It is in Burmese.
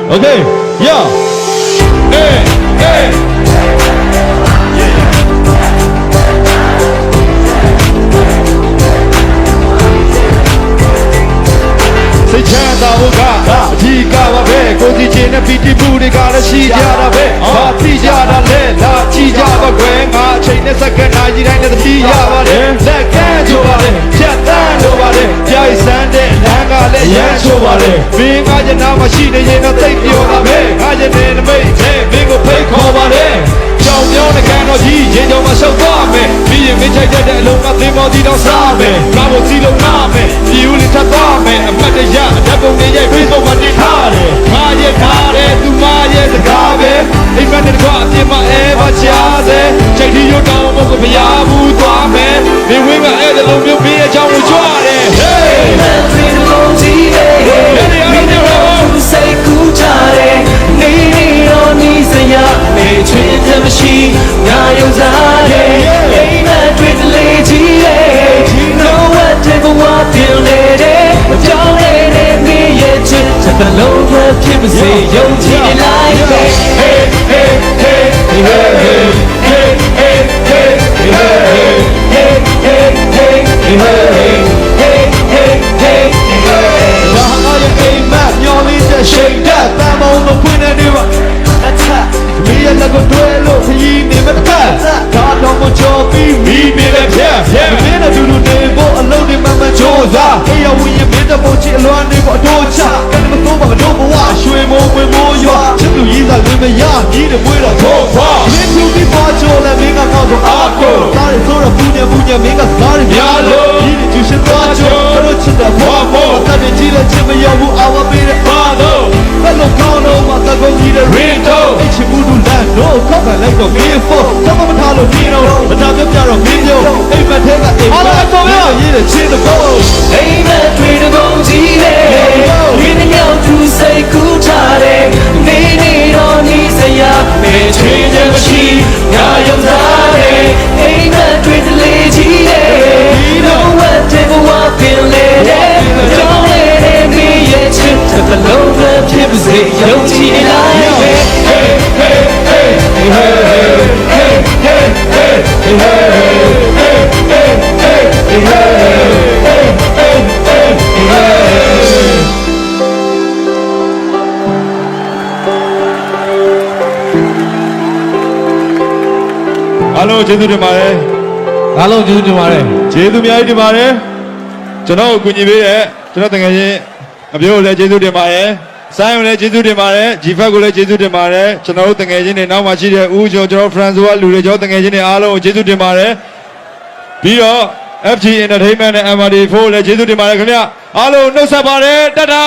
Okay, yeah. Hey, hey. Say chanda hoga, jiga va be, kodi chene piti puri kare shijara be, bati jara le, la chijara be, nga chene sakana jirai ne chijara le, lekkan chobare, chatan chobare, jai sande, langa le yan chobare, binga jana machine jena tai pyoga be, nga jene ne mai che, bingo pay khobare. ကြောင်ပြောင်းတဲ့ကန်တော်ကြီးရေကြောင်မှာရှောက်သွားမယ်ပြီးရင်မင်းချိုက်တဲ့အလုံးကသင်္ဘောကြီးတော့စားမယ်ကားပေါ်စီးလုံးနာမယ်ပြည်ဦးလေးထပ်သွားမယ်အမတ်တရအဓာတ်ပုံတွေရိုက် Facebook မှာတင်ထားတယ်ငါရဲ့ထားတယ်သူမရဲ့စကားပဲအိမ်မက်တဲ့ကွာအပြင်မှာအဲပါချားစေချိန်ဒီရုပ်တောင်ဘုတ်ကမရဘူးသွားမယ်နေဝင်းကအဲ့ဒါလုံးမျိုးပြည့်အကြောင်းကိုကြွားတယ် Hey မင်းတို့ကြီးမင်းတို့စိတ်ကူးကြတယ်နေရောနီးစရာနေချွေးတယ်မရှိငါယုံစားတယ်အိမ်မက်တွေတလေကြီးရဲ့ No what take a walk feel it မကြောက်နေတဲ့နေရဲ့ချစ်တစ်လုံးပဲဖြစ်ပါစေယုံကြည်လိုက် Hey hey hey hey hey hey hey hey hey hey hey ဘာဟာရဲ့အိမ်မက်မျောလေးတဲ့ရှိန်တက်တမ်းမောင်းမဖွင့်နေတယ်အထက်မီးရလက်ကိုတွဲလို့ခရီးနေမတတ်ဒါတော့မချောပြီးမီးနေလည်းဖြတ်မင်းတို့လူတွေဖို့အလုံးတွေမှမချိုးစားအေးရဝင်ရင်မင်းတို့ချစ်အလွမ်းတွေဖို့အတော့ချကနေမသုံးပါမတော့ဘဝရွှေမိုးဝင်မိုးရွာချစ်သူရေးစားဝင်မရကြီးတွေပွေးတော့ခေါ်ခွာမင်းသူဒီပေါ်ချိုးလည်းမင်းကကောက်တော့အားကိုသားတွေဆိုတော့ပူညံမင်းကစားရများလို့ဒီကျူရှင်သွားချိုးတို့ချစ်တဲ့ဘဝမို့တတ်တဲ့ကြီးတဲ့ချစ်မရဘူးအာဝပေးတဲ့ဘာလို့ဘယ်လိုကောင်းလို့မသကုန်ကြီးတဲ့ Rinto အချစ်မှုတို့လမ်းတို့ခောက်ခံလိုက်တော့မင်းဖို့သမမထားလို့ဒီတော့မတာပြပြတော့မင်းညို့အိမ်မက်ထဲကအိမ်မက်ရေးတဲ့ချင်းတော့အိမ်မက်တွေတော့ကြီးတယ်ဒီညောင်သူစိတ်ကူးထားတယ်နေနေတော့နီးစရာမေးချင်တယ်မရှိငါယုံစားတယ်အိမ်မက်တွေတလေကြီးတယ်ဒီတော့ဝတ်တဲ့ဘဝပင်လေတဲ့ကြောင်းလေးနေရဲ့ချစ်တစ်လုံးပဲဖြစ်ပါစေယုံကြည်လိုက် Hey hey hey hey hey hey hey hey hey အားလုံးကျေးဇူးတင်ပါတယ်အားလုံးကျေးဇူးတင်ပါတယ်ကျေးဇူးအများကြီးတင်ပါတယ်ကျွန်တော်ကိုကူညီပေးတဲ့ကျွန်တော်တကယ်ချင်းအပြိုးကိုလည်းကျေးဇူးတင်ပါတယ်ဆိုင်ကိုလည်းကျေးဇူးတင်ပါတယ်ဂျီဖက်ကိုလည်းကျေးဇူးတင်ပါတယ်ကျွန်တော်တို့တကယ်ချင်းတွေနောက်မှရှိတဲ့ဦးကျော်ကျွန်တော်ဖရန်ဆိုကလူတွေကျွန်တော်တကယ်ချင်းတွေအားလုံးကိုကျေးဇူးတင်ပါတယ်ပြီးတော့ FG Entertainment နဲ့ MRD4 လည်းကျေးဇူးတင်ပါတယ်ခင်ဗျအားလုံးနှုတ်ဆက်ပါတယ်တတ်တာ